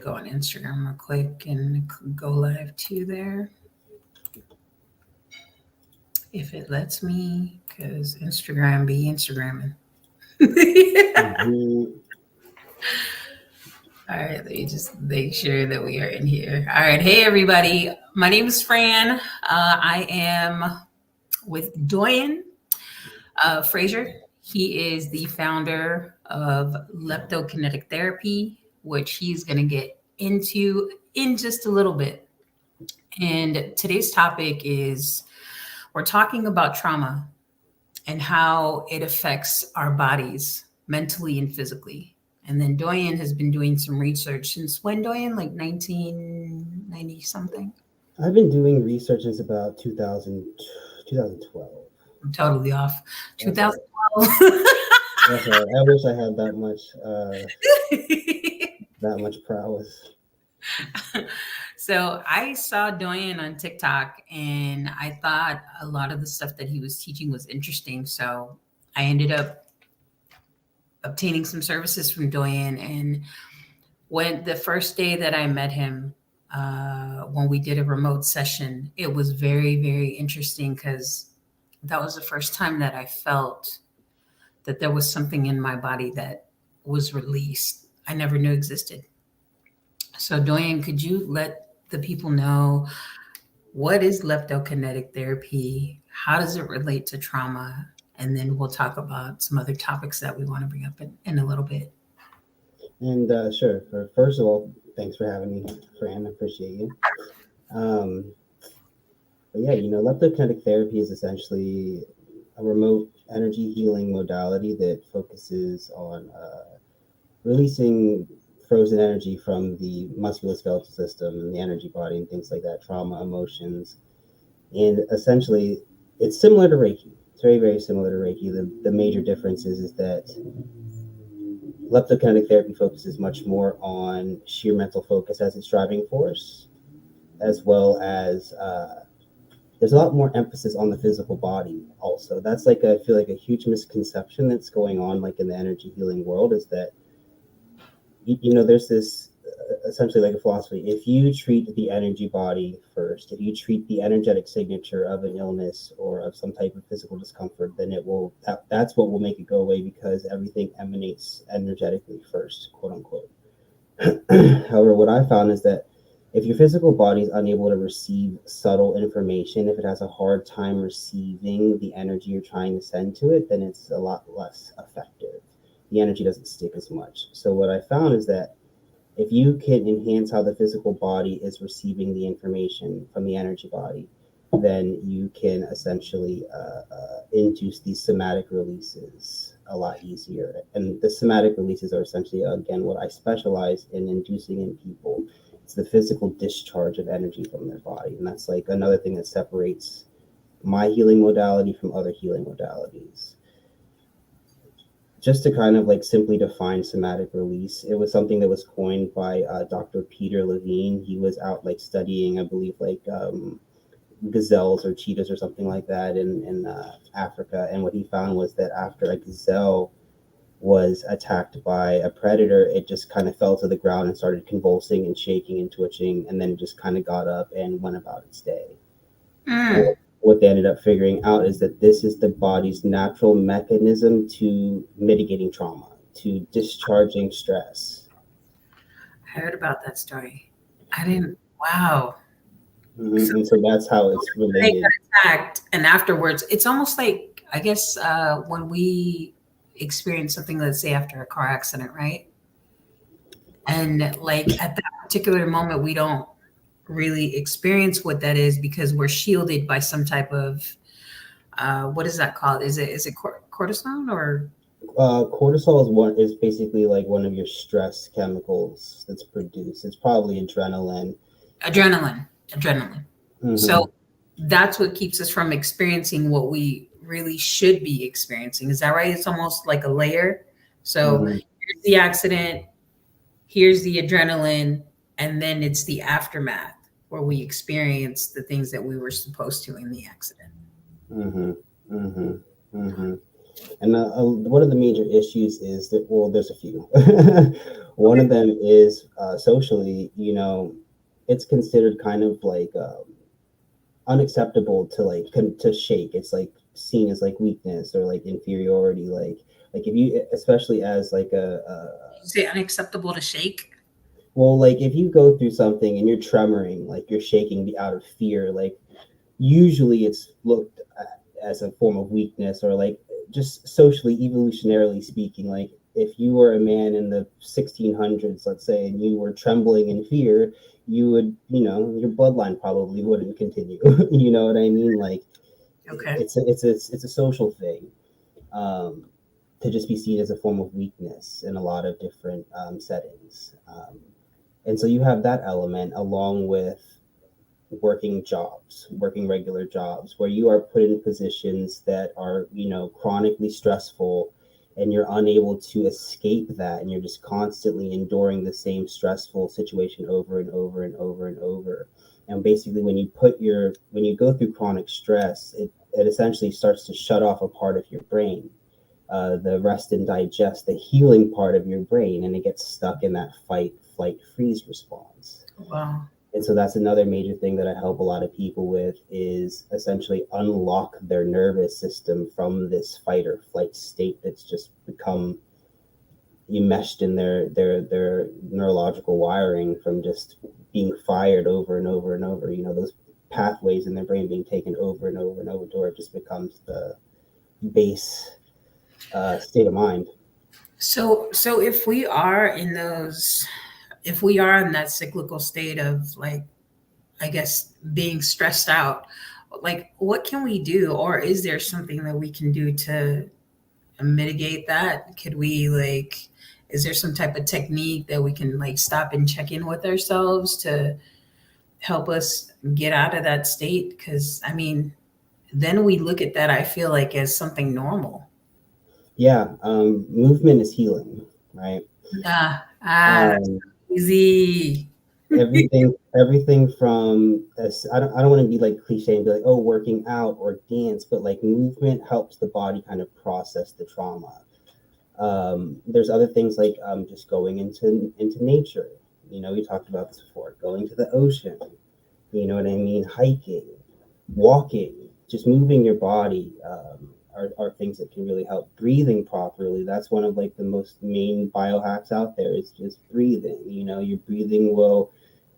go on Instagram real quick and go live too there. If it lets me, because Instagram be Instagramming. Mhm. All right, let me just make sure that we are in here. All right, hey everybody. My name is Fran. I am with D'Oyen Fraser. He is the founder of Leptokinetic therapy, which he's going to get into in just a little bit. And today's topic is we're talking about trauma and how it affects our bodies mentally and physically. And then D'Oyen has been doing some research since when, D'Oyen? Like 1990 something? I've been doing research since about 2012. I'm totally off. That's all right. 2012. That's all right. I wish I had that much prowess. So I saw D'Oyen on TikTok and I thought a lot of the stuff that he was teaching was interesting. So I ended up obtaining some services from D'Oyen. And when the first day that I met him, when we did a remote session, it was very, very interesting because that was the first time that I felt that there was something in my body that was released. I never knew existed. So D'Oyen, could you let the people know what is leptokinetic therapy? How does it relate to trauma? And then we'll talk about some other topics that we want to bring up in a little bit. And sure. First of all, thanks for having me, Fran. I appreciate you. Um, but yeah, leptokinetic therapy is essentially a remote energy healing modality that focuses on releasing frozen energy from the musculoskeletal system and the energy body and things like that, trauma, emotions. And essentially, it's similar to Reiki. It's very, very similar to Reiki. The major difference is that leptokinetic therapy focuses much more on sheer mental focus as its driving force, as well as there's a lot more emphasis on the physical body also. That's I feel like a huge misconception that's going on in the energy healing world is that there's this essentially like a philosophy. If you treat the energy body first, if you treat the energetic signature of an illness or of some type of physical discomfort, then that's what will make it go away because everything emanates energetically first, quote unquote. However, what I found is that if your physical body is unable to receive subtle information, if it has a hard time receiving the energy you're trying to send to it, then it's a lot less effective. The energy doesn't stick as much. So what I found is that if you can enhance how the physical body is receiving the information from the energy body, then you can essentially induce these somatic releases a lot easier. And the somatic releases are essentially, again, what I specialize in inducing in people. It's the physical discharge of energy from their body. And that's another thing that separates my healing modality from other healing modalities. Just to kind of simply define somatic release, it was something that was coined by Dr. Peter Levine. He was out studying, I believe, gazelles or cheetahs or something like that in Africa. And what he found was that after a gazelle was attacked by a predator, it just kind of fell to the ground and started convulsing and shaking and twitching, and then it just kind of got up and went about its day. What they ended up figuring out is that this is the body's natural mechanism to mitigating trauma, to discharging stress. I heard about that story. I didn't. Wow. Mm-hmm. And so that's how it's related. They got attacked, and afterwards, it's almost like I guess when we experience something, let's say after a car accident, right? And at that particular moment, we don't really experience what that is because we're shielded by some type of what is that called? Is it cortisone or? Cortisol is basically one of your stress chemicals that's produced. It's probably adrenaline. Mm-hmm. So that's what keeps us from experiencing what we really should be experiencing. Is that right? It's almost like a layer. So here's the accident, here's the adrenaline, and then it's the aftermath where we experience the things that we were supposed to in the accident. And one of the major issues is that, well, there's a few. One of Okay. them is socially, it's considered kind of like unacceptable to to shake. It's like seen as like weakness or like inferiority. Like if you, especially as like You say unacceptable to shake? well, like if you go through something and you're tremoring, like you're shaking out of fear, like usually it's looked at as a form of weakness or like just socially evolutionarily speaking, like if you were a man in the 1600s, let's say, and you were trembling in fear, you would, your bloodline probably wouldn't continue. You know what I mean? Like Okay. it's a social thing, um, to just be seen as a form of weakness in a lot of different settings, and so you have that element along with working regular jobs where you are put in positions that are, chronically stressful, and you're unable to escape that, and you're just constantly enduring the same stressful situation over and over and over and over. And basically when you go through chronic stress, it essentially starts to shut off a part of your brain, the rest and digest, the healing part of your brain, and it gets stuck in that fight, flight, freeze response. Wow. And so that's another major thing that I help a lot of people with, is essentially unlock their nervous system from this fight or flight state that's just become enmeshed in their neurological wiring from just being fired over and over and over. Those pathways in their brain being taken over and over and over to where it just becomes the base state of mind. So if we are in those, if we are in that cyclical state of like, I guess, being stressed out, like what can we do? Or is there something that we can do to mitigate that? Could we like, is there some type of technique that we can like stop and check in with ourselves to help us get out of that state? Because I mean, then we look at that, I feel like, as something normal. Yeah, movement is healing, right? That's Um, easy. everything from I don't want to be like cliche and be like, oh, working out or dance, but like movement helps the body kind of process the trauma. There's other things like just going into nature. We talked about this before, going to the ocean, you know what I mean, hiking, walking, just moving your body, are things that can really help. Breathing properly, that's one of like the most main biohacks out there, is just breathing. Your breathing will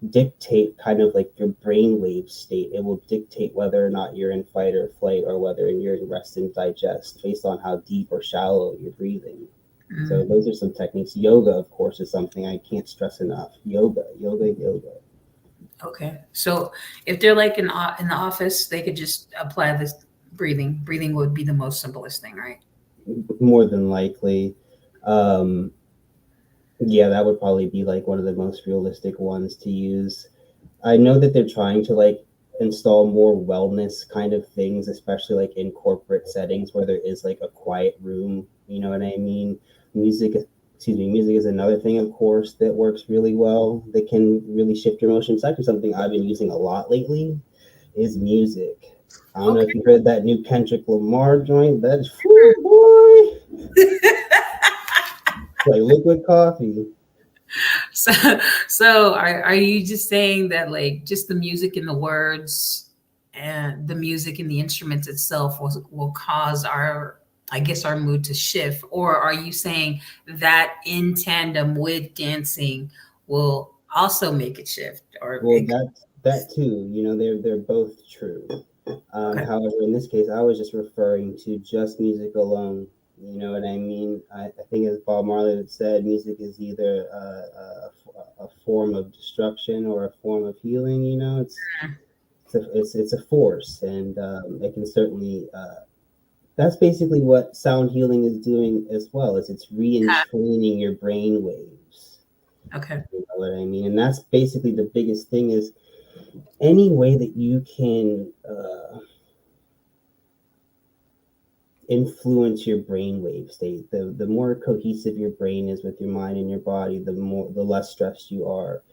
dictate kind of like your brainwave state. It will dictate whether or not you're in fight or flight, or whether you're in rest and digest, based on how deep or shallow you're breathing. So Mm, those are some techniques. Yoga, of course, is something I can't stress enough. Yoga. okay. So if they're like in the office, they could just apply this breathing. Breathing would be the most simplest thing, right? More than likely. Um, yeah, that would probably be like one of the most realistic ones to use. I know that they're trying to like install more wellness kind of things, especially like in corporate settings where there is like a quiet room. You know what I mean? Music, music is another thing, of course, that works really well. That can really shift your emotions. It's actually something I've been using a lot lately, is music. I don't know Okay. if you heard that new Kendrick Lamar joint. That is, whoo, boy, like liquid coffee. So, so are you just saying that like just the music and the words and the music and the instruments itself will cause our, I guess, our mood to shift? Or are you saying that in tandem with dancing will also make it shift? Or Well, it, that too. They're both true. okay. However, in this case, I was just referring to just music alone. You know what I mean? I think, as Bob Marley had said, music is either a form of destruction or a form of healing. It's a force, and it can certainly. That's basically what sound healing is doing as well. Is it's re-entraining your brain waves. Okay. You know what I mean? And that's basically the biggest thing, is any way that you can influence your brainwave state. The more cohesive your brain is with your mind and your body, the less stressed you are.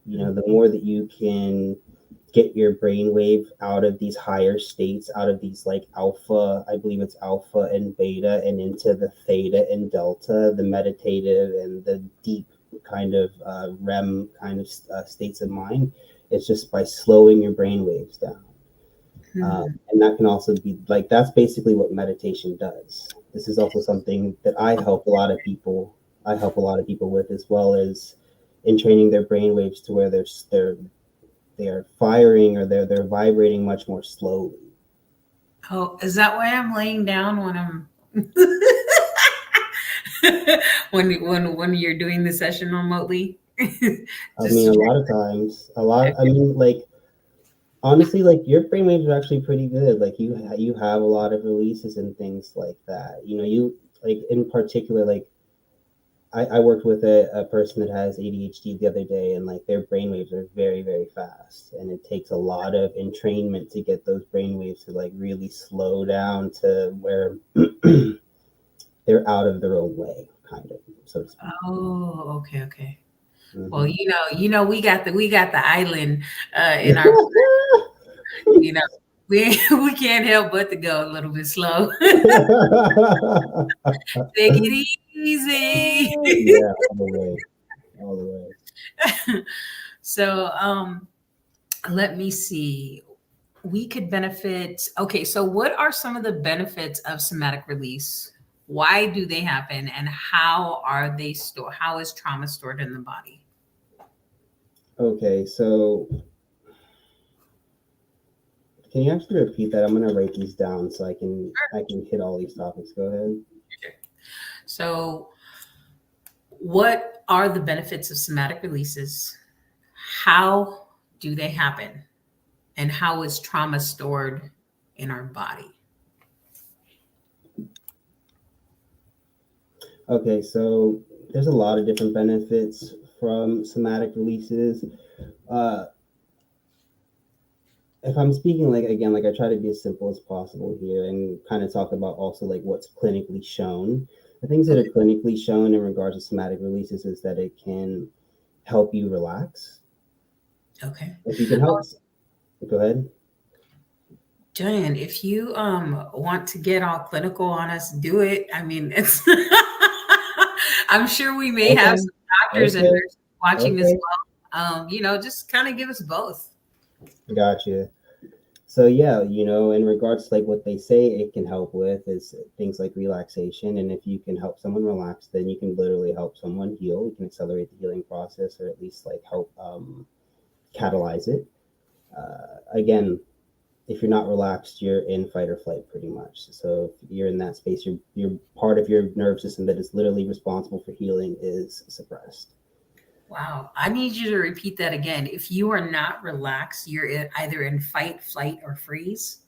The more that you can get your brainwave out of these higher states, out of these like alpha, I believe it's alpha and beta, and into the theta and delta, the meditative and the deep kind of REM kind of states of mind. It's just by slowing your brain waves down. And that can also be like, that's basically what meditation does. This is also something that I help a lot of people. I help a lot of people with, as well as in training their brain waves to where they're firing, or they're vibrating much more slowly. Oh, is that why I'm laying down when I'm when you're doing the session remotely? I Just mean, to a lot of times, I mean, like, honestly, like, your brainwaves are actually pretty good. Like, you have a lot of releases and things like that. You know, you like, in particular, like, I worked with a person that has ADHD the other day, and like, their brainwaves are very, very fast, and it takes a lot of entrainment to get those brainwaves to like really slow down to where they're out of their own way, kind of, so to speak. Oh, okay, okay. Well, Hmm. we got the island in our, you know, we can't help but to go a little bit slow. Take it easy. Yeah, all the way, all the way. So, let me see. We could benefit. Okay, so what are some of the benefits of somatic release? Why do they happen, and how are they stored? How is trauma stored in the body? Okay, so can you actually repeat that? I'm gonna write these down so I can hit all these topics. Go ahead. So, what are the benefits of somatic releases? How do they happen? And how is trauma stored in our body? Okay, so there's a lot of different benefits from somatic releases. Uh, if I'm speaking, like, again, like, I try to be as simple as possible here and kind of talk about also like what's clinically shown. The things that are Okay. clinically shown in regards to somatic releases is that it can help you relax. Okay. If you can help, go ahead. Joanne, if you want to get all clinical on us, do it. I mean, it's I'm sure we may have Okay, some doctors and okay, nurses watching as okay. well. Just kind of give us both. Gotcha. So yeah, in regards to like what they say it can help with is things like relaxation. And if you can help someone relax, then you can literally help someone heal. You can accelerate the healing process, or at least like help catalyze it. Again, if you're not relaxed, you're in fight or flight pretty much. So if you're in that space, you're part of your nervous system that is literally responsible for healing is suppressed. Wow. I need you to repeat that again. If you are not relaxed, you're either in fight, flight, or freeze.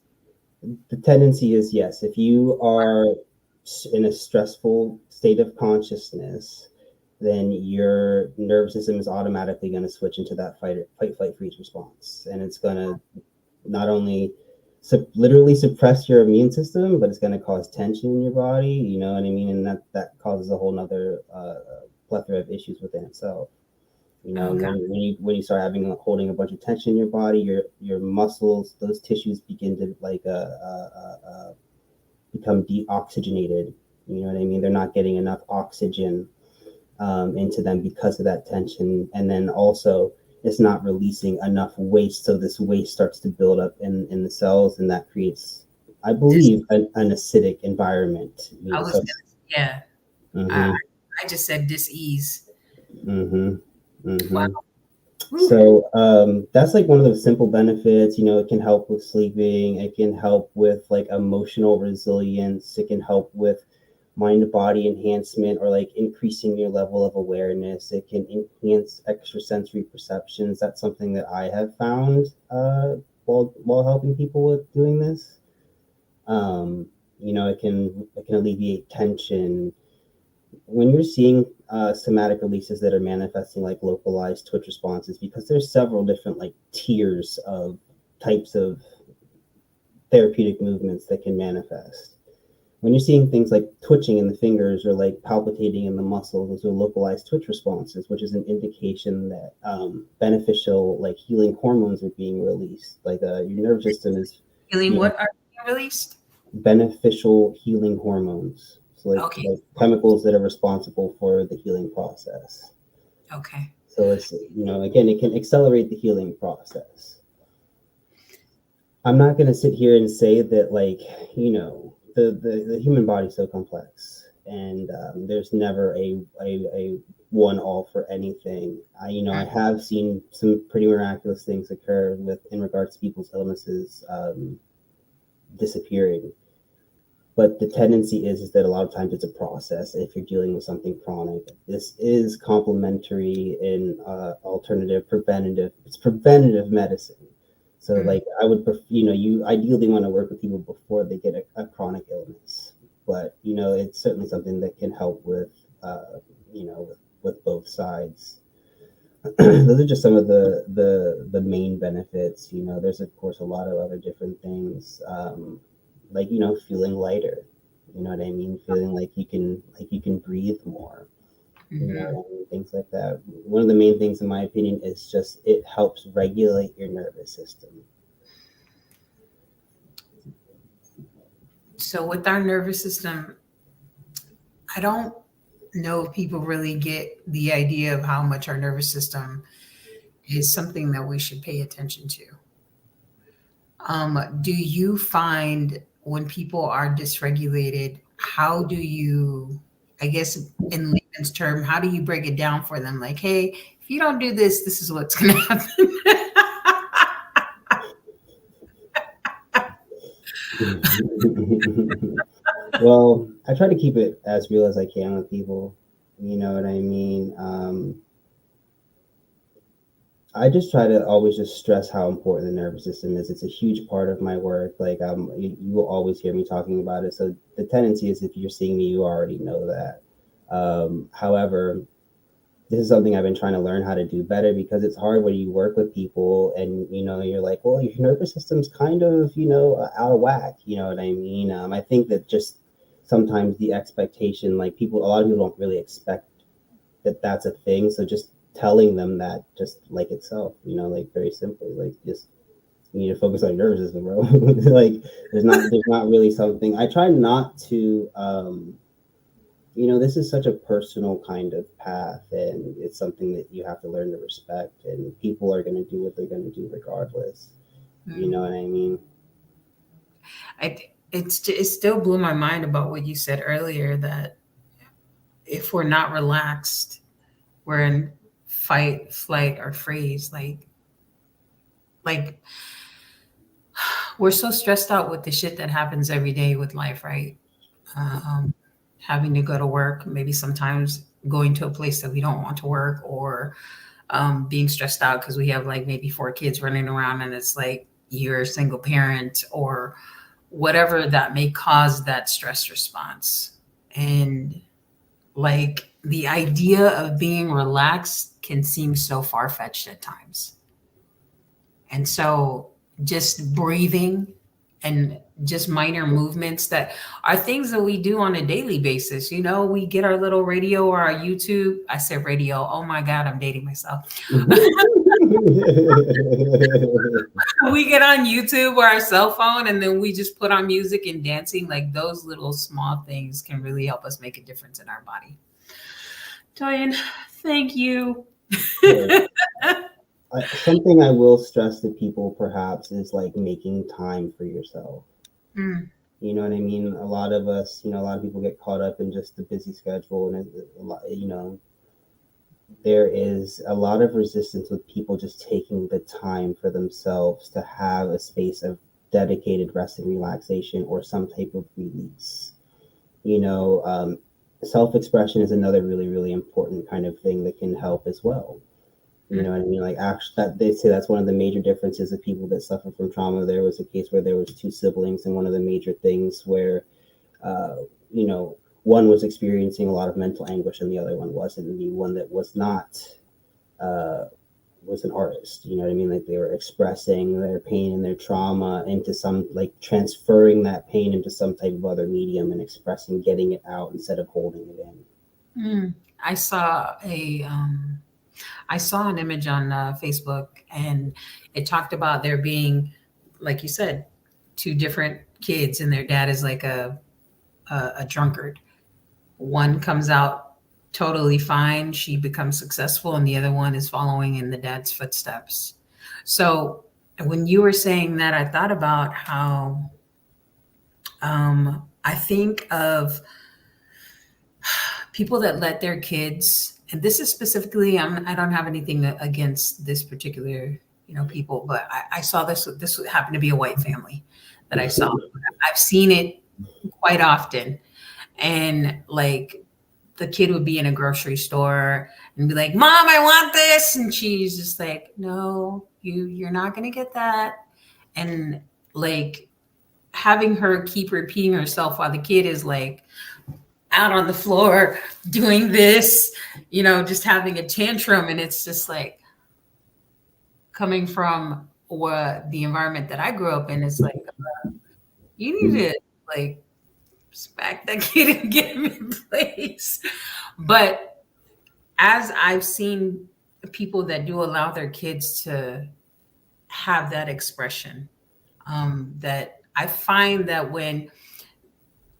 The tendency is, yes, if you are in a stressful state of consciousness, then your nervous system is automatically going to switch into that fight, flight, freeze response, and it's going to not only literally suppress your immune system, but it's going to cause tension in your body. You know what I mean? And that causes a whole nother plethora of issues within itself. Oh God. When you start holding a bunch of tension in your body, your muscles, those tissues begin to like become deoxygenated. You know what I mean? They're not getting enough oxygen into them because of that tension, and then also it's not releasing enough waste, so this waste starts to build up in the cells, and that creates, I This, believe, an acidic environment. I was So, gonna, yeah. I, mm-hmm, I just said dis-ease. mm-hmm, Wow. mm-hmm. Whew. So that's like one of the simple benefits. It can help with sleeping. It can help with like emotional resilience. It can help with mind to body enhancement, or like increasing your level of awareness. It can enhance extrasensory perceptions. That's something that I have found while helping people with doing this. It can alleviate tension. When you're seeing somatic releases that are manifesting like localized twitch responses, because there's several different like tiers of types of therapeutic movements that can manifest. when you're seeing things like twitching in the fingers or like palpitating in the muscles, those are localized twitch responses, which is an indication that beneficial like healing hormones are being released. Like your nervous system is, Healing you know, what are being released? beneficial healing hormones. So Okay. like chemicals that are responsible for the healing process. Okay. So it's, again, it can accelerate the healing process. I'm not going to sit here and say that, like, the human body is so complex, and there's never a one all for anything. I have seen some pretty miraculous things occur in regards to people's illnesses disappearing. But the tendency is that a lot of times it's a process. If you're dealing with something chronic, this is complementary and alternative, preventative. It's preventative medicine. So, like, I would, you ideally want to work with people before they get a chronic illness. But it's certainly something that can help with, with both sides. Those are just some of the main benefits. There's of course a lot of other different things, like feeling lighter. You know what I mean? Feeling like you can breathe more. Things like that. One of the main things, in my opinion, is just it helps regulate your nervous system. So with our nervous system, I don't know if people really get the idea of how much our nervous system is something that we should pay attention to. Do you find when people are dysregulated, how do you, I guess in layman's term, how do you break it down for them? Like, hey, if you don't do this, this is what's going to happen. Well, I try to keep it as real as I can with people. You know what I mean? I just try to always just stress how important the nervous system is. It's a huge part of my work. Like, you will always hear me talking about it. So the tendency is, if you're seeing me, you already know that. However, this is something I've been trying to learn how to do better, because it's hard when you work with people and you're like, well, your nervous system's kind of out of whack. You know what I mean? I think that just sometimes the expectation, like, a lot of people don't really expect that that's a thing. So just telling them that, just like itself, like, very simply, like, just, you need to focus on your nervous system, bro. Like, there's not really something. I try not to this is such a personal kind of path, and it's something that you have to learn to respect, and people are going to do what they're going to do regardless. You know what I mean? It still blew my mind about what you said earlier, that if we're not relaxed, we're in fight, flight, or freeze. Like we're so stressed out with the shit that happens every day with life, right? Having to go to work, maybe sometimes going to a place that we don't want to work, or being stressed out because we have like maybe 4 kids running around and it's like you're a single parent, or whatever that may cause that stress response. And like the idea of being relaxed can seem so far-fetched at times. And so just breathing and just minor movements that are things that we do on a daily basis. We get our little radio or our YouTube. I said radio. Oh my God, I'm dating myself. We get on YouTube or our cell phone, and then we just put on music and dancing. Like, those little small things can really help us make a difference in our body. D'Oyen, thank you. Something I will stress to people perhaps is, like, making time for yourself. You know what I mean? A lot of us, a lot of people get caught up in just the busy schedule, and there is a lot of resistance with people just taking the time for themselves to have a space of dedicated rest and relaxation, or some type of release. Self-expression is another really, really important kind of thing that can help as well. You know what I mean? Like, actually, that they say that's one of the major differences of people that suffer from trauma. There was a case where there was 2 siblings, and one of the major things where, one was experiencing a lot of mental anguish and the other one wasn't. And the one that was not was an artist. You know what I mean? Like they were expressing their pain and their trauma into some, like transferring that pain into some type of other medium and expressing, getting it out instead of holding it in. I saw I saw an image on Facebook, and it talked about there being, like you said, two different kids, and their dad is like a drunkard. One comes out totally fine, she becomes successful, and the other one is following in the dad's footsteps. So when you were saying that, I thought about how I think of people that let their kids, and this is specifically, I don't have anything against this particular, people, but I saw this. This happened to be a white family that I saw. I've seen it quite often, and like the kid would be in a grocery store and be like, "Mom, I want this," and she's just like, "No, you're not gonna get that," and like having her keep repeating herself while the kid is like out on the floor doing this, just having a tantrum. And it's just like coming from the environment that I grew up in. It's like, you need to like smack that kid and get him in place. But as I've seen people that do allow their kids to have that expression, that I find that when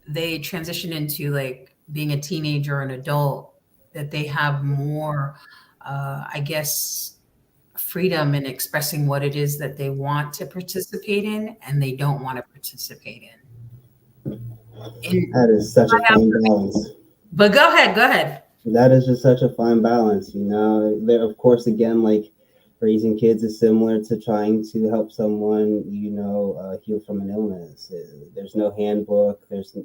they transition into like being a teenager or an adult, that they have more, I guess, freedom in expressing what it is that they want to participate in and they don't want to participate in. That is such a fine balance. But go ahead. That is just such a fine balance, There, of course, again, like raising kids is similar to trying to help someone, heal from an illness. There's no handbook. There's,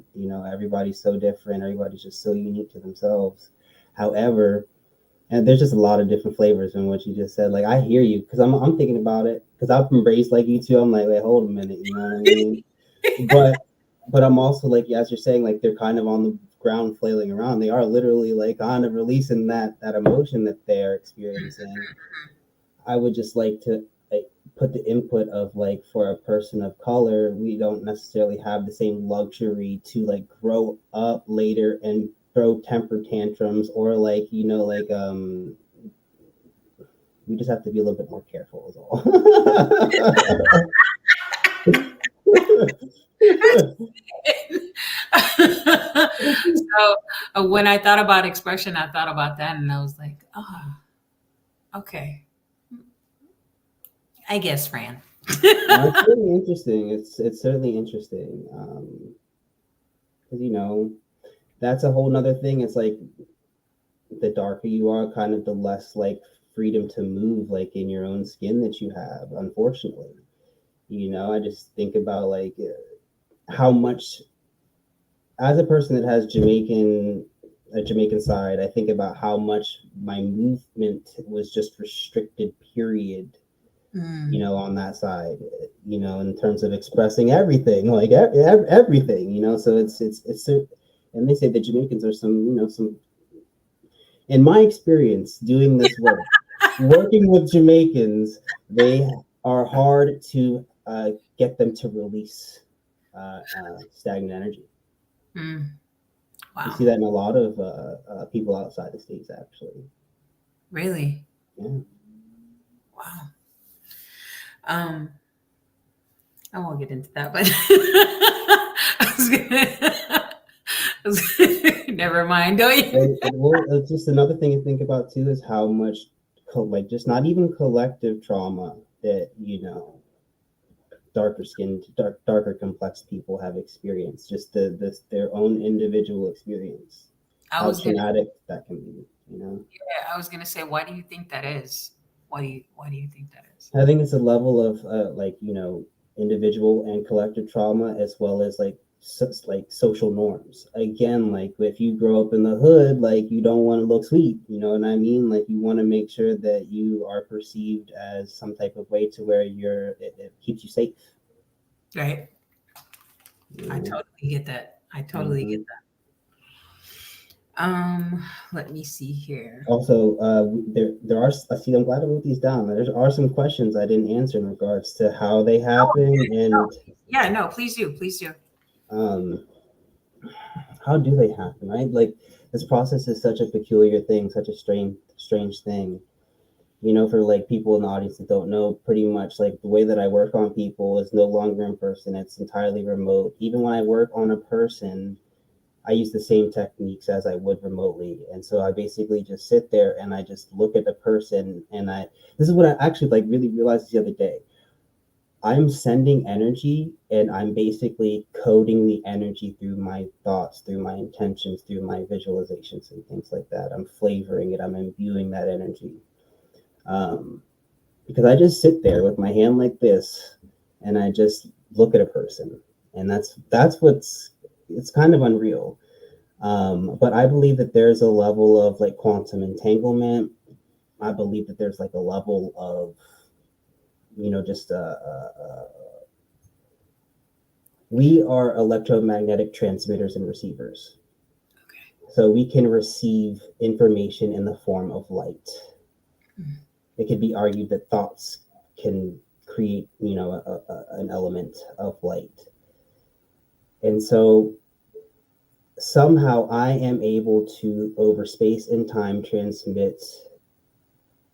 everybody's so different. Everybody's just so unique to themselves. However, and there's just a lot of different flavors in what you just said. Like, I hear you, because I'm thinking about it, because I've been raised like you too. I'm like, wait, hold a minute, you know what I mean? But I'm also like, as you're saying, like they're kind of on the ground flailing around. They are literally like kind of releasing that emotion that they're experiencing. I would just like to put the input of like, for a person of color, we don't necessarily have the same luxury to like grow up later and throw temper tantrums, or like, we just have to be a little bit more careful is all. So when I thought about expression, I thought about that, and I was like, oh, okay. I guess, Fran. It's really interesting. It's certainly interesting. Because, that's a whole nother thing. It's like the darker you are, kind of the less like freedom to move like in your own skin that you have, unfortunately. I just think about like how much, as a person that has a Jamaican side, I think about how much my movement was just restricted, period. On that side, in terms of expressing everything, like everything, so it's and they say the Jamaicans are some, in my experience doing this work, working with Jamaicans, they are hard to get them to release stagnant energy. Wow. You see that in a lot of people outside the States, actually. Really? Yeah. Wow. I won't get into that, but never mind. Well, just another thing to think about too is how much, like, just not even collective trauma that darker skinned, darker complex people have experienced. Just their own individual experience. How traumatic that can be. Yeah, I was gonna say, why do you think that is? Why do you think that is? I think it's a level of individual and collective trauma, as well as like social norms. Again, like if you grow up in the hood, like you don't want to look sweet, you know what I mean? Like you want to make sure that you are perceived as some type of way to where it keeps you safe. Right. I totally get that. I totally get Let me see here. Also, there are, I see, I'm glad I wrote these down. There are some questions I didn't answer in regards to how they happen and Yeah, no, please do, please do. um, how do they happen, right? Like this process is such a peculiar thing, such a strange thing. You know, for like people in the audience that don't know, pretty much like the way that I work on people is no longer in person, it's entirely remote. Even when I work on a person, I use the same techniques as I would remotely. And so I basically just sit there and I just look at the person and this is what I actually like really realized the other day. I'm sending energy and I'm basically coding the energy through my thoughts, through my intentions, through my visualizations and things like that. I'm flavoring it, I'm imbuing that energy. Um, because I just sit there with my hand like this and I just look at a person. And that's what's, it's kind of unreal. But I believe that there's a level of like quantum entanglement. I believe that there's like a level of, just we are electromagnetic transmitters and receivers. Okay. So we can receive information in the form of light. Mm. It could be argued that thoughts can create, an element of light. And so somehow I am able to, over space and time, transmit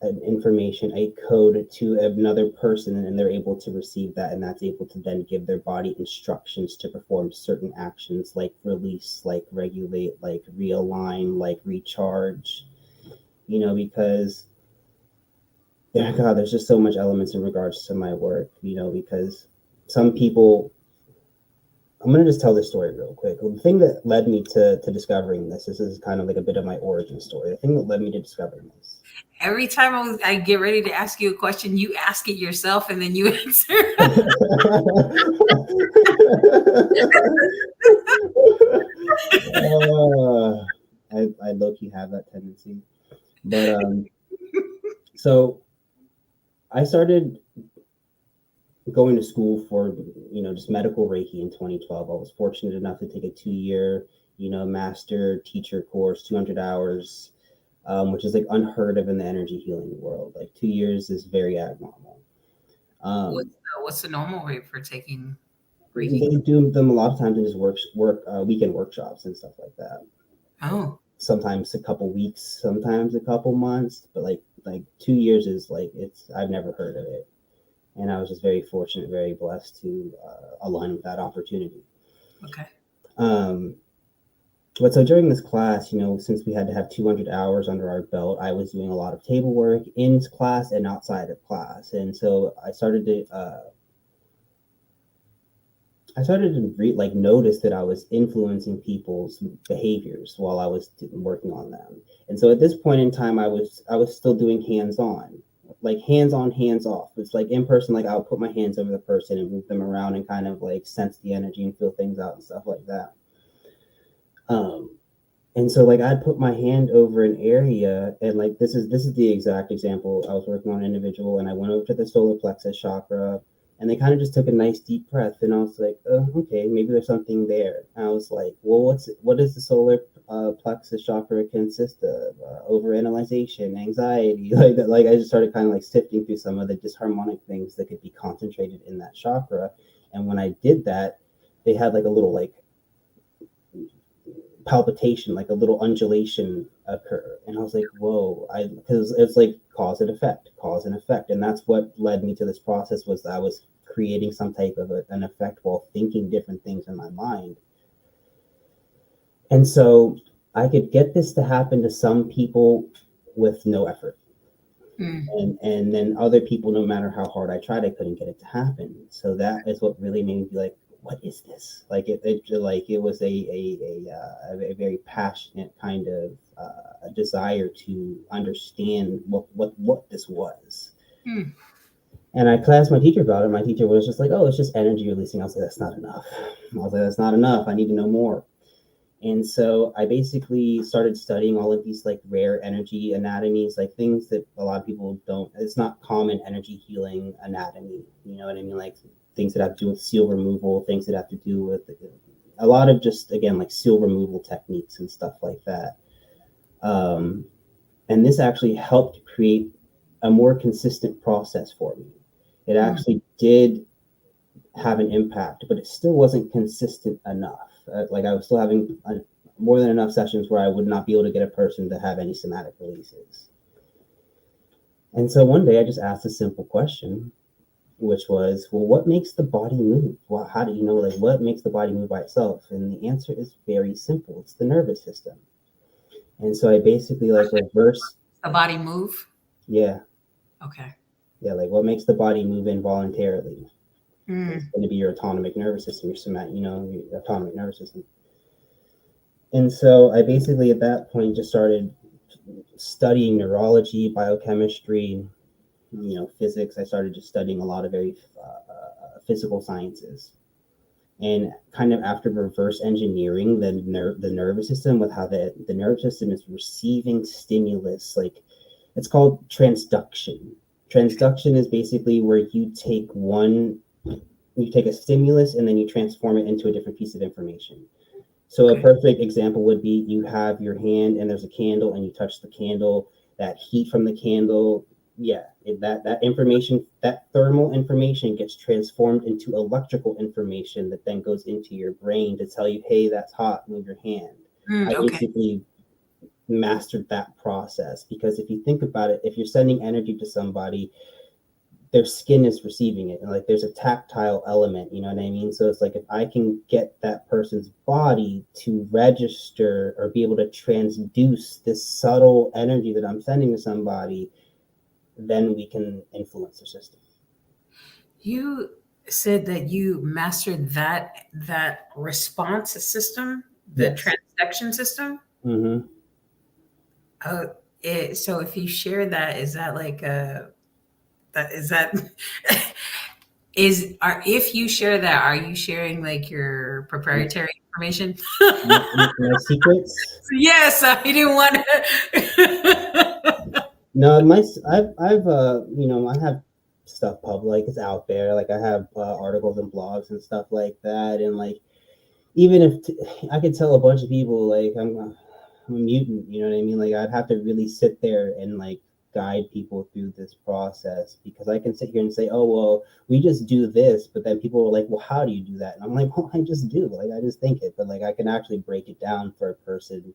an information, a code to another person, and they're able to receive that, and that's able to then give their body instructions to perform certain actions like release, like regulate, like realign, like recharge, because yeah, God, there's just so much elements in regards to my work, because some people, I'm going to just tell this story real quick. The thing that led me to discovering this is kind of like a bit of my origin story. The thing that led me to discovering this. Every time I get ready to ask you a question, you ask it yourself and then you answer. I low-key have that tendency. But so I started going to school for, just medical Reiki in 2012. I was fortunate enough to take a 2-year, master teacher course, 200 hours, which is like unheard of in the energy healing world. Like 2 years is very abnormal. What's the normal rate for taking Reiki? They do them a lot of times in just work weekend workshops and stuff like that. Oh, Sometimes a couple weeks, sometimes a couple months, but like 2 years is like I've never heard of it, and I was just very fortunate, very blessed to align with that opportunity. okay. Um, but so during this class, since we had to have 200 hours under our belt, I was doing a lot of table work in class and outside of class, and so I started to notice that I was influencing people's behaviors while I was working on them. And so at this point in time, I was still doing hands-on, like hands-on, hands-off. It's like in person, like I would put my hands over the person and move them around and kind of like sense the energy and feel things out and stuff like that. And so like I'd put my hand over an area and like this is the exact example. I was working on an individual and I went over to the solar plexus chakra and they kind of just took a nice deep breath and I was like, oh, okay, maybe there's something there. And I was like, well, what does the solar plexus chakra consist of? Overanalyzation, anxiety, like that. Like I just started kind of like sifting through some of the disharmonic things that could be concentrated in that chakra. And when I did that, they had like a little like palpitation, like a little undulation occur. And I was like, whoa, because it's like cause and effect. And that's what led me to this process was that I was creating some type of an effect while thinking different things in my mind. And so I could get this to happen to some people with no effort. And then other people, no matter how hard I tried, I couldn't get it to happen. So that is what really made me be like, what is this? Like it was a very passionate kind of a desire to understand what this was. And I asked my teacher about it. My teacher was just like, oh, it's just energy releasing. I was like, that's not enough. I was like, that's not enough. I need to know more. And so I basically started studying all of these like rare energy anatomies, like things that a lot of people don't, it's not common energy healing anatomy. You know what I mean? Like things that have to do with seal removal, things that have to do with a lot of just, again, like seal removal techniques and stuff like that. And this actually helped create a more consistent process for me. It actually did have an impact, but it still wasn't consistent enough. Like I was still having more than enough sessions where I would not be able to get a person to have any somatic releases. And so one day I just asked a simple question, which was, well, what makes the body move? Well, how do you know, like, what makes the body move by itself? And the answer is very simple. It's the nervous system. And so I basically like reverse. The body move. Yeah. Okay. Yeah. Like what makes the body move involuntarily? It's Mm. going to be your autonomic nervous system, your somatic, your autonomic nervous system. And so I basically at that point just started studying neurology, biochemistry, physics. I started just studying a lot of very physical sciences, and kind of after reverse engineering the nervous system with how the nervous system is receiving stimulus, like it's called transduction. Transduction is basically where you take a stimulus and then you transform it into a different piece of information. So a perfect example would be you have your hand and there's a candle and you touch the candle, that heat from the candle, that information, that thermal information gets transformed into electrical information that then goes into your brain to tell you, hey, that's hot, move your hand. I Okay. basically mastered that process, because if you think about it, if you're sending energy to somebody, their skin is receiving it, and like there's a tactile element, you know what I mean? So it's like if I can get that person's body to register or be able to transduce this subtle energy that I'm sending to somebody, then we can influence their system. You said that you mastered that response system, the Yes. transduction system. Mm-hmm. So if you share that, is that like that is that if you share that, are you sharing like your proprietary information? My secrets. Yes, I didn't want to. No, I've I have stuff public. It's out there. Like I have articles and blogs and stuff like that, and like even if I could tell a bunch of people like I'm a mutant, you know what I mean? Like I'd have to really sit there and like guide people through this process, because I can sit here and say, oh well, we just do this, but then people are like, well, how do you do that? And I'm like, well, I just do. Like I just think it, but like I can actually break it down for a person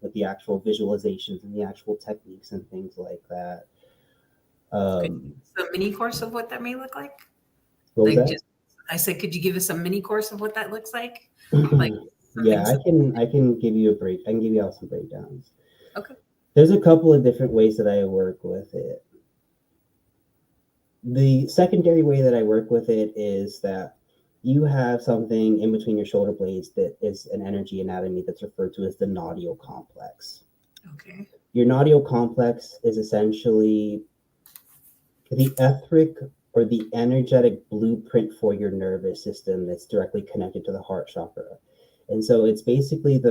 with the actual visualizations and the actual techniques and things like that. Could you give us a mini course of what that may look like? What was Like that? just, I said, could you give us a mini course of what that looks like? Like something. Yeah, I can give you a break. I can give you all some breakdowns. Okay. There's a couple of different ways that I work with it. The secondary way that I work with it is that you have something in between your shoulder blades that is an energy anatomy that's referred to as the nodule complex. Okay. Your nodule complex is essentially the etheric or the energetic blueprint for your nervous system that's directly connected to the heart chakra. And so it's basically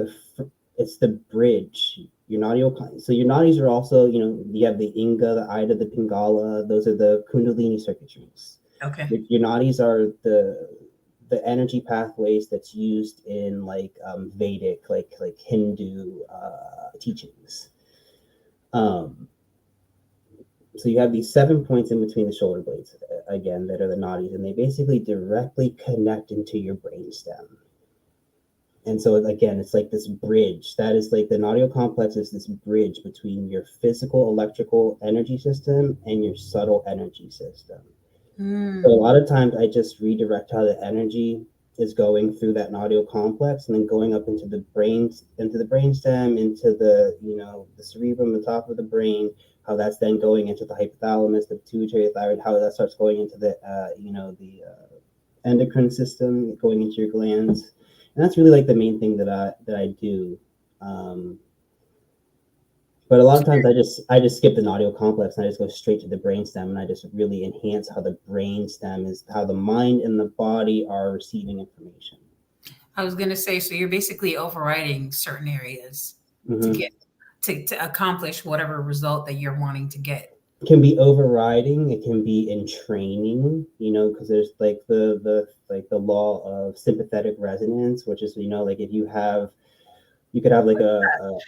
it's the bridge. Your nodule, so your nadis are also, you have the Inga, the Ida, the Pingala. Those are the Kundalini circuitries. Okay. Your nadis are the energy pathways that's used in like Vedic, like Hindu teachings. So you have these 7 points in between the shoulder blades, again, that are the nadis, and they basically directly connect into your brainstem. And so again, it's like this bridge. That is like the nodule complex is this bridge between your physical electrical energy system and your subtle energy system. So a lot of times I just redirect how the energy is going through that nodule complex and then going up into the brainstem, into the cerebrum, the top of the brain, how that's then going into the hypothalamus, the pituitary thyroid, how that starts going into the endocrine system, going into your glands. And that's really like the main thing that I do. But a lot of times I just skip the nodule complex and I just go straight to the brainstem, and I just really enhance how the brainstem is, how the mind and the body are receiving information. I was going to say, so you're basically overriding certain areas to get to accomplish whatever result that you're wanting to get. It can be overriding. It can be in training, because there's like the law of sympathetic resonance, which is, like if you have You could have like a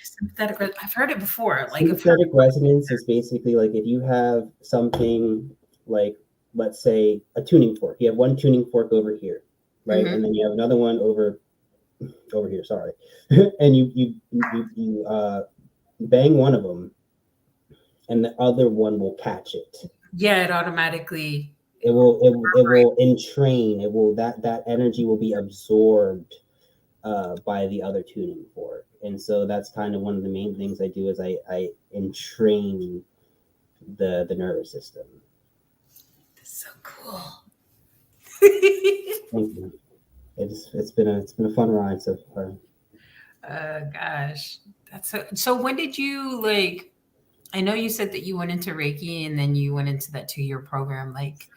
Sympathetic. I've heard it before. Like I've heard. sympathetic resonance is basically like if you have something like, let's say, a tuning fork. You have one tuning fork over here, right? Mm-hmm. And then you have another one over here, sorry. And you bang one of them and the other one will catch it. Yeah, it automatically. It will entrain. It will that energy will be absorbed by the other tuning fork. And so that's kind of one of the main things I do is I entrain the nervous system. That's so cool. Thank you. It's been a fun ride so far. Gosh, that's so. When did you like? I know you said that you went into Reiki and then you went into that 2 year program. Like,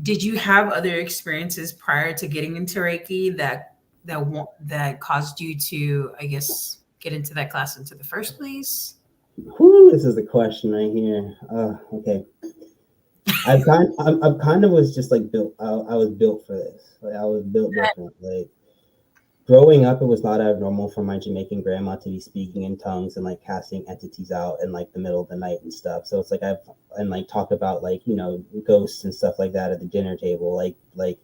did you have other experiences prior to getting into Reiki that caused you to, I guess, get into that class into the first place? Whew, this is the question right here. Okay. I kind of was just like built. I was built for this. Like I was built different. Like growing up, it was not abnormal for my Jamaican grandma to be speaking in tongues and like casting entities out in like the middle of the night and stuff. So it's like I've and like talk about like ghosts and stuff like that at the dinner table. Like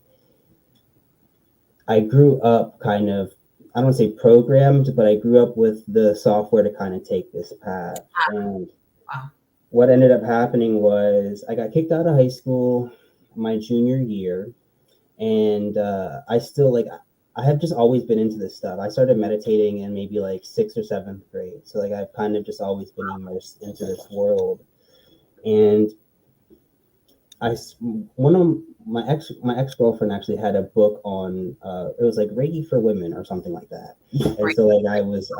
I grew up kind of, I don't want to say programmed, but I grew up with the software to kind of take this path. And Wow. what ended up happening was I got kicked out of high school my junior year, and I still like I have just always been into this stuff. I started meditating in maybe like sixth or seventh grade, so like I've kind of just always been immersed into this world. And one of my ex girlfriend actually had a book on it was like Reiki for women or something like that, and so like I was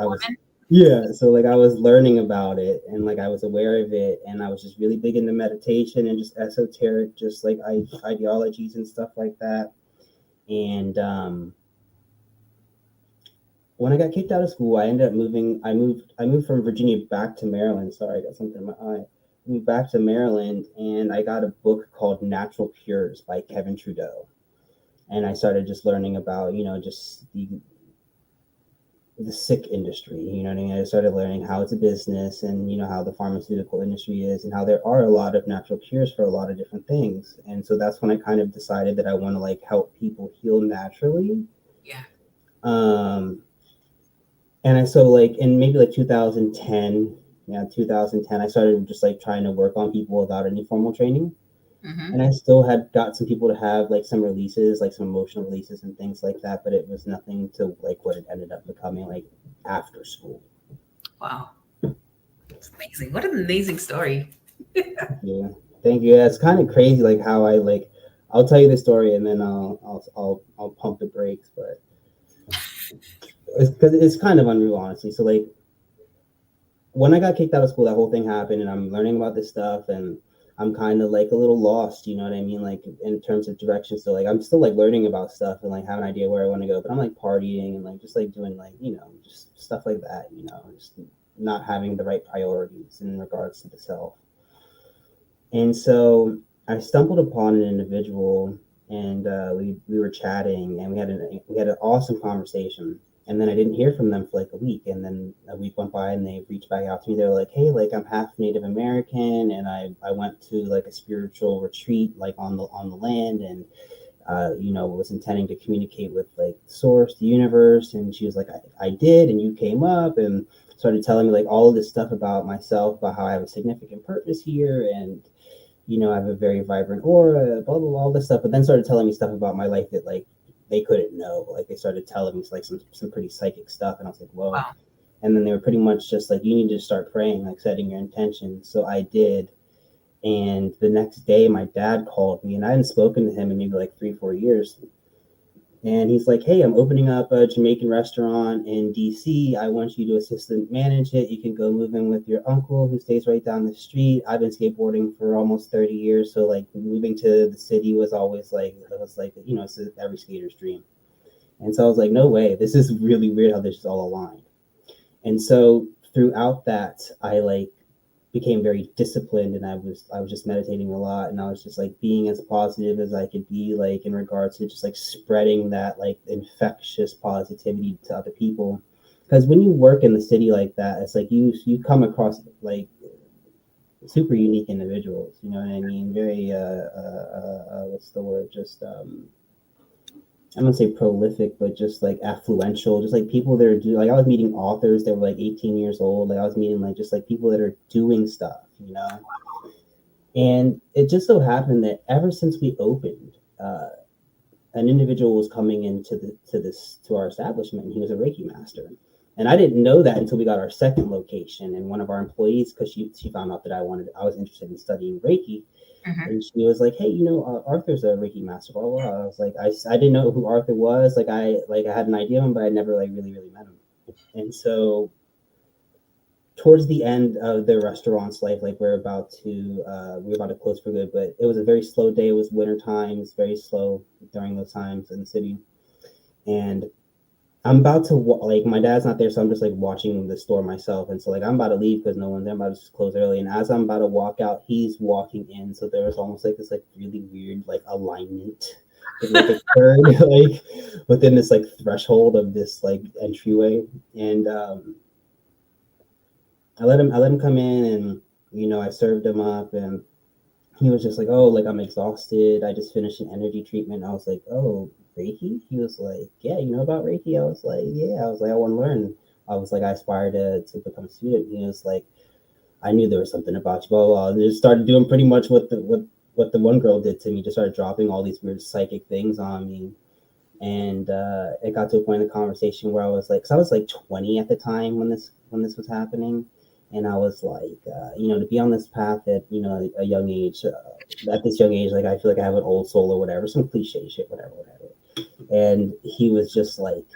yeah, so like I was learning about it and like I was aware of it, and I was just really big into meditation and just esoteric, just like ideologies and stuff like that. And when I got kicked out of school, I ended up moving. I moved from Virginia back to Maryland. Sorry, I got something in my eye. Moved back to Maryland, and I got a book called Natural Cures by Kevin Trudeau. And I started just learning about just the sick industry. You know what I mean? I started learning how it's a business, and how the pharmaceutical industry is, and how there are a lot of natural cures for a lot of different things. And so that's when I kind of decided that I want to like help people heal naturally. Yeah. Um, and I so like in maybe like 2010, yeah, 2010, I started just like trying to work on people without any formal training. Mm-hmm. And I still had got some people to have like some releases, like some emotional releases and things like that, but it was nothing to like what it ended up becoming like after school. Wow. It's amazing. What an amazing story. Yeah, thank you. Yeah, it's kind of crazy, like how I like. I'll tell you the story and then I'll pump the brakes, but it's because it's kind of unreal, honestly. So like when I got kicked out of school, that whole thing happened, and I'm learning about this stuff, and I'm kind of like a little lost, you know what I mean? Like in terms of direction. So like I'm still like learning about stuff and like have an idea where I want to go, but I'm like partying and like just like doing like just stuff like that, just not having the right priorities in regards to the self. And so I stumbled upon an individual, and we were chatting, and we had an awesome conversation. And then I didn't hear from them for like a week, and then a week went by, and they reached back out to me. They were like, "Hey, like I'm half Native American, and I went to like a spiritual retreat like on the land, and was intending to communicate with like source, the universe." And she was like, I did, and you came up and started telling me like all of this stuff about myself, about how I have a significant purpose here, and I have a very vibrant aura, blah blah blah, all this stuff. But then started telling me stuff about my life that like they couldn't know. Like they started telling me like some pretty psychic stuff, and I was like, whoa. Wow. And then they were pretty much just like, you need to start praying, like setting your intention. So I did. And the next day, my dad called me, and I hadn't spoken to him in maybe like 3-4 years. And he's like, "Hey, I'm opening up a Jamaican restaurant in DC. I want you to assistant manage it. You can go move in with your uncle who stays right down the street. I've been skateboarding for almost 30 years. So like moving to the city was always like, it was like, it's every skater's dream." And so I was like, no way. This is really weird how this is all aligned. And so throughout that, I like became very disciplined, and I was just meditating a lot, and I was just like being as positive as I could be, like in regards to just like spreading that like infectious positivity to other people. because when you work in the city like that, it's like you come across like super unique individuals. You know what I mean? Very what's the word? Just I'm gonna say prolific, but just like affluential, just like people that are like I was meeting authors that were like 18 years old. Like I was meeting like just like people that are doing stuff, you know. And it just so happened that ever since we opened, an individual was coming into to our establishment, and he was a Reiki master. And I didn't know that until we got our second location. And one of our employees, because she found out that I was interested in studying Reiki, and she was like, "Hey, you know, Arthur's a Reiki master." Blah, blah, blah. I was like, I didn't know who Arthur was. Like I had an idea of him, but I never like really met him. And so towards the end of the restaurant's life, like we were about to close for good, but it was a very slow day. It was winter times, very slow during those times in the city. And I'm about to like my dad's not there, so I'm just like watching the store myself. And so like I'm about to leave because no one's there. I'm about to just close early. And as I'm about to walk out, he's walking in. So there was almost like this like really weird like alignment with like occurred like within this like threshold of this like entryway. And I let him come in, and you know I served him up, and he was just like, "Oh, like I'm exhausted. I just finished an energy treatment." I was like, "Oh, Reiki?" He was like, "Yeah, you know about Reiki?" I was like, "Yeah." I was like, "I want to learn." I was like, "I aspire to become a student." He was like, "I knew there was something about you." Blah blah. And just started doing pretty much what the one girl did to me. Just started dropping all these weird psychic things on me. And it got to a point in the conversation where I was like, because I was like 20 at the time when this was happening. And I was like, you know, to be on this path at, you know, a young age, at this young age, like I feel like I have an old soul or whatever, some cliche shit, whatever. And he was just like,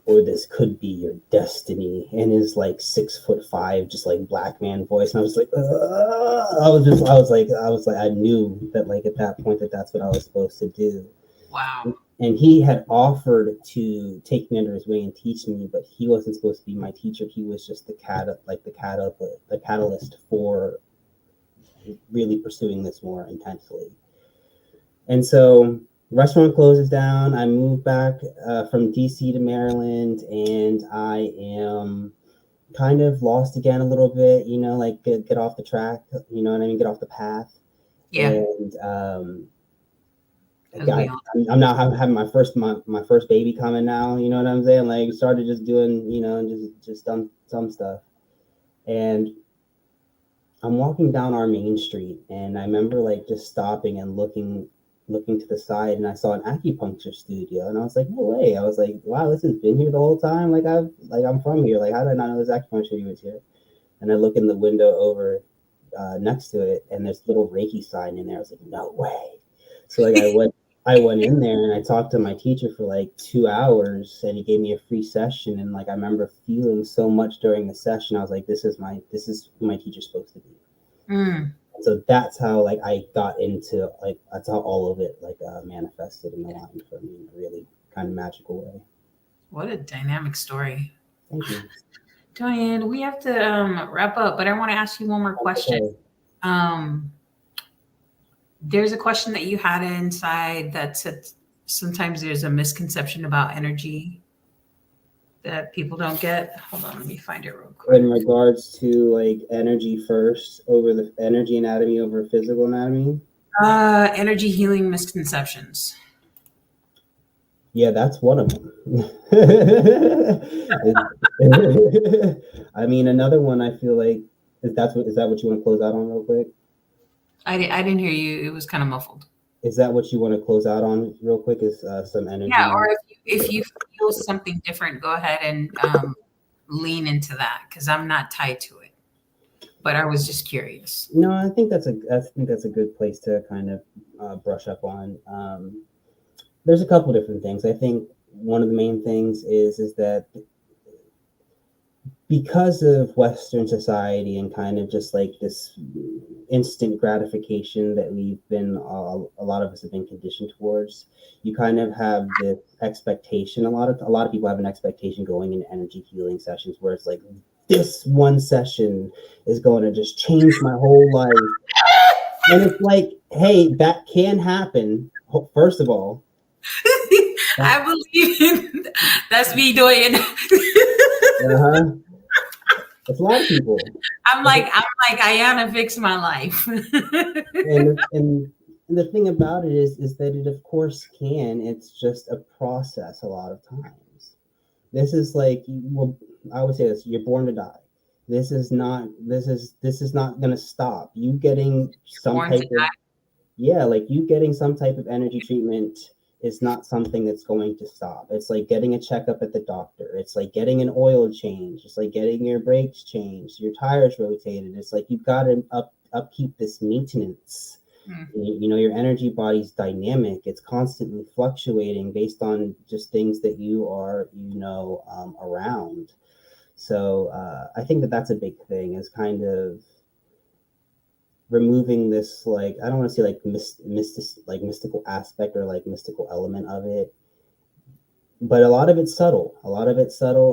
or this could be your destiny, in his like 6'5", just like black man voice. And I was like, I was like, I knew that like at that point that's what I was supposed to do. Wow. And he had offered to take me under his wing and teach me, but he wasn't supposed to be my teacher. He was just the catalyst for really pursuing this more intensely. And so restaurant closes down. I moved back from DC to Maryland, and I am kind of lost again a little bit, you know, like get off the track, you know what I mean? Get off the path. Yeah. And I'm now having my first baby coming now. You know what I'm saying? Like started just doing, you know, just dumb stuff. And I'm walking down our main street, and I remember like just stopping and looking to the side, and I saw an acupuncture studio, and I was like, no way. I was like, wow, this has been here the whole time. Like I'm from here. Like how did I not know this acupuncture studio was here? And I look in the window over next to it, and there's a little Reiki sign in there. I was like, no way. So like I went in there and I talked to my teacher for like 2 hours, and he gave me a free session. And like I remember feeling so much during the session. I was like, this is who my teacher's supposed to be. So that's how like I got into like that's how all of it like manifested and aligned for me in a really kind of magical way. What a dynamic story. Thank you. D'Oyen, we have to wrap up, but I want to ask you one more question. Okay. There's a question that you had inside that said sometimes there's a misconception about energy that people don't get. Hold on, let me find it real quick. In regards to like energy first over the energy anatomy over physical anatomy? Energy healing misconceptions. Yeah, that's one of them. I mean, another one I feel like is that what you want to close out on real quick? I didn't hear you. It was kind of muffled. Is that what you want to close out on real quick? Is some energy? Yeah, or if you feel something different, go ahead and lean into that, because I'm not tied to it. But I was just curious. No, I think that's a good place to kind of brush up on. There's a couple different things. I think one of the main things is that because of Western society and kind of just like this instant gratification that we've been, a lot of us have been conditioned towards, you kind of have this expectation. A lot of people have an expectation going into energy healing sessions where it's like, this one session is going to just change my whole life. And it's like, hey, that can happen. First of all, I believe in that's me doing it. Uh-huh. It's a lot of people. I'm like Ayana, fix my life. And the thing about it is that it of course can. It's just a process a lot of times. This is like, well, I would say this: you're born to die. This is not going to stop you getting some Born to type of, yeah, like you getting some type of energy treatment is not something that's going to stop. It's like getting a checkup at the doctor. It's like getting an oil change. It's like getting your brakes changed, your tires rotated. It's like you've got to upkeep this maintenance. You know, your energy body's dynamic. It's constantly fluctuating based on just things that you are, around. So I think that that's a big thing, is kind of removing this, like, I don't want to say like mystical aspect or like mystical element of it, but a lot of it's subtle.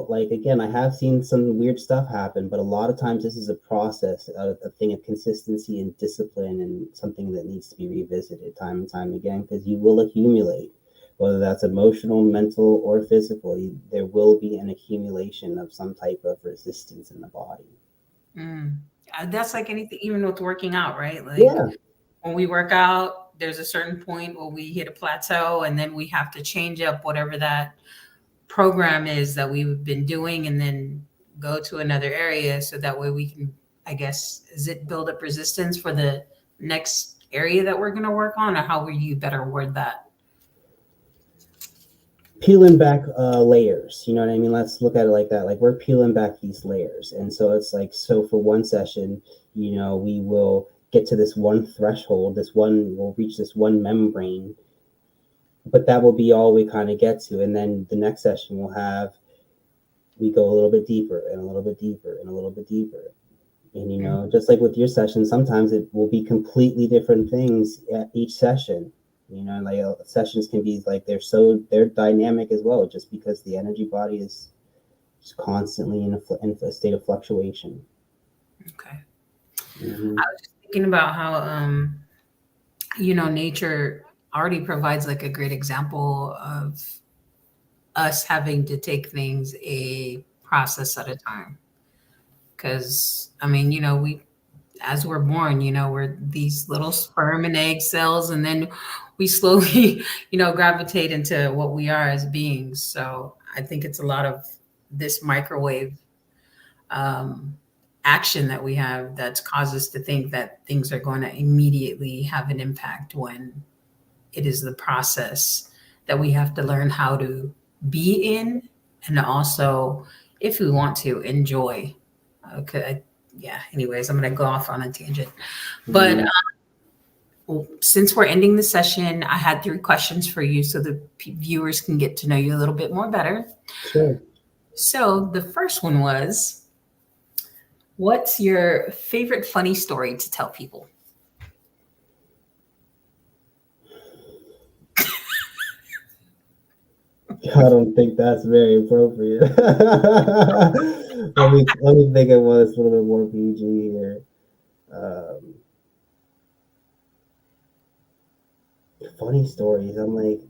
Like, again, I have seen some weird stuff happen, but a lot of times this is a process, a thing of consistency and discipline, and something that needs to be revisited time and time again, because you will accumulate, whether that's emotional, mental, or physical. There will be an accumulation of some type of resistance in the body. That's like anything, even with working out, right? Like Yeah. when we work out, there's a certain point where we hit a plateau, and then we have to change up whatever that program is that we've been doing, and then go to another area, so that way we can, I guess, is it build up resistance for the next area that we're going to work on, or how would you better word that? Peeling back layers, you know what I mean? Let's look at it like that. Like, we're peeling back these layers, and so it's like, so for one session, we will get to this one threshold, we'll reach this one membrane, but that will be all we kind of get to. And then the next session we go a little bit deeper and a little bit deeper and a little bit deeper. And just like with your session, sometimes it will be completely different things at each session. Like, sessions can be like, they're dynamic as well, just because the energy body is just constantly in a state of fluctuation. Okay. Mm-hmm. I was just thinking about how, nature already provides like a great example of us having to take things a process at a time. Because, I mean, as we're born, we're these little sperm and egg cells, and then we slowly, gravitate into what we are as beings. So I think it's a lot of this microwave um, action that we have that's caused us to think that things are going to immediately have an impact, when it is the process that we have to learn how to be in, and also, if we want to, enjoy. Okay, yeah. Anyways, I'm going to go off on a tangent, but since we're ending the session, I had 3 questions for you, so the viewers can get to know you a little bit more better. Sure. So the first one was, what's your favorite funny story to tell people? I don't think that's very appropriate. let me think of one that's a little bit more PG here. Funny stories. I'm like,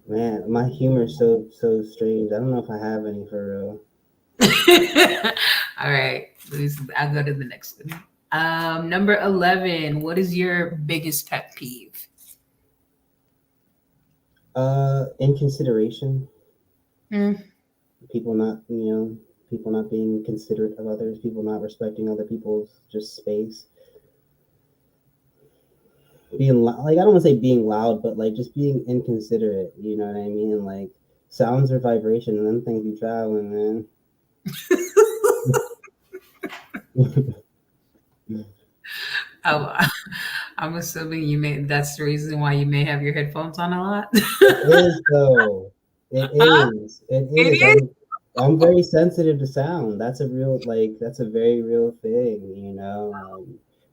man, my humor is so strange. I don't know if I have any for real. All right, I'll go to the next one. Number 11. What is your biggest pet peeve? Inconsideration. Mm. People not being considerate of others, people not respecting other people's just space. Being like, I don't want to say being loud, but like just being inconsiderate. You know what I mean? Like, sounds are vibration, and then things be traveling, man. Oh, I'm assuming that's the reason why you may have your headphones on a lot. It is though. It is. It It is. is. I'm very sensitive to sound. That's a very real thing.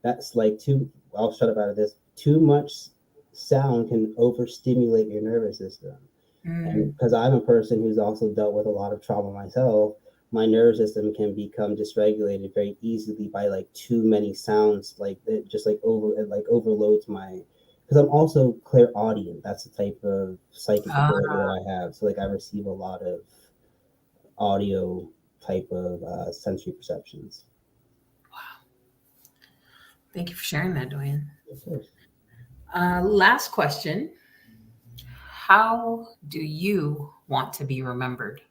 That's like too. I'll shut up out of this. Too much sound can overstimulate your nervous system. And Mm. because I'm a person who's also dealt with a lot of trauma myself, my nervous system can become dysregulated very easily by like too many sounds. Like, it just it overloads my. Because I'm also clairaudient. That's the type of psychic ability that I have. So like, I receive a lot of audio type of sensory perceptions. Thank you for sharing that, D'Oyen. Of course. Last question. How do you want to be remembered?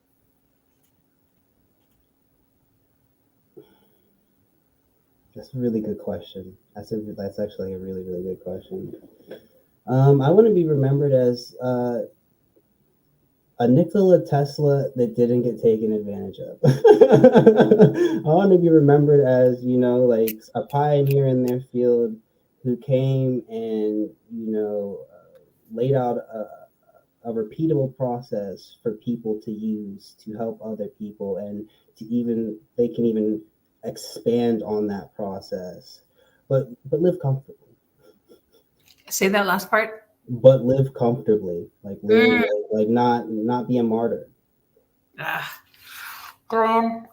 That's a really good question. That's actually a really, really good question. I want to be remembered as a Nikola Tesla that didn't get taken advantage of. I want to be remembered as, like a pioneer in their field who came and, laid out a repeatable process for people to use to help other people, and they can even expand on that process, but live comfortably. Say that last part. But live comfortably, like live, Mm. like not be a martyr. Girl,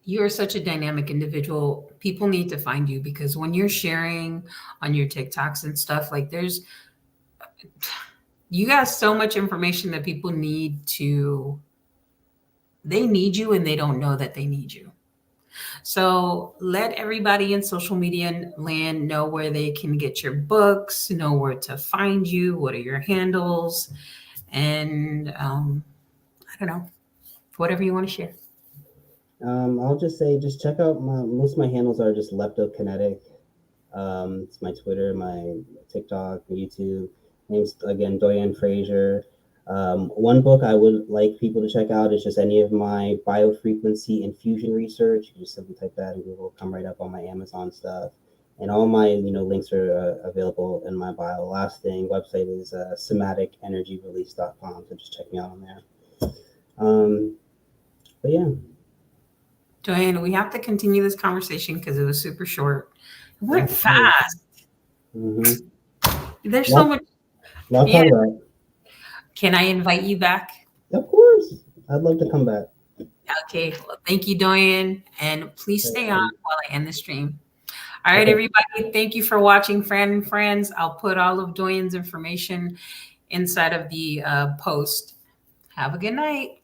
you are such a dynamic individual. People need to find you because when you're sharing on your TikToks and stuff, like you got so much information that people they need you and they don't know that they need you. So let everybody in social media land know where they can get your books, know where to find you, what are your handles, and I don't know, whatever you want to share. I'll just say, just check out most of my handles are just Leptokinetic. It's my Twitter, my TikTok, YouTube. Name's again D'Oyen Fraser. One book I would like people to check out is just any of my biofrequency infusion research. You just simply type that in Google, come right up on my Amazon stuff. And all my links are available in my bio. Last thing, website is somaticenergyrelease.com. So just check me out on there. But yeah. D'Oyen, we have to continue this conversation because it was super short. It went fast. Mm-hmm. There's so much. Lot to talk about. Can I invite you back? Of course. I'd love to come back. Okay. Well, thank you, D'Oyen. And please stay on while I end the stream. All right, everybody. Thank you for watching, friends. I'll put all of D'Oyen's information inside of the post. Have a good night.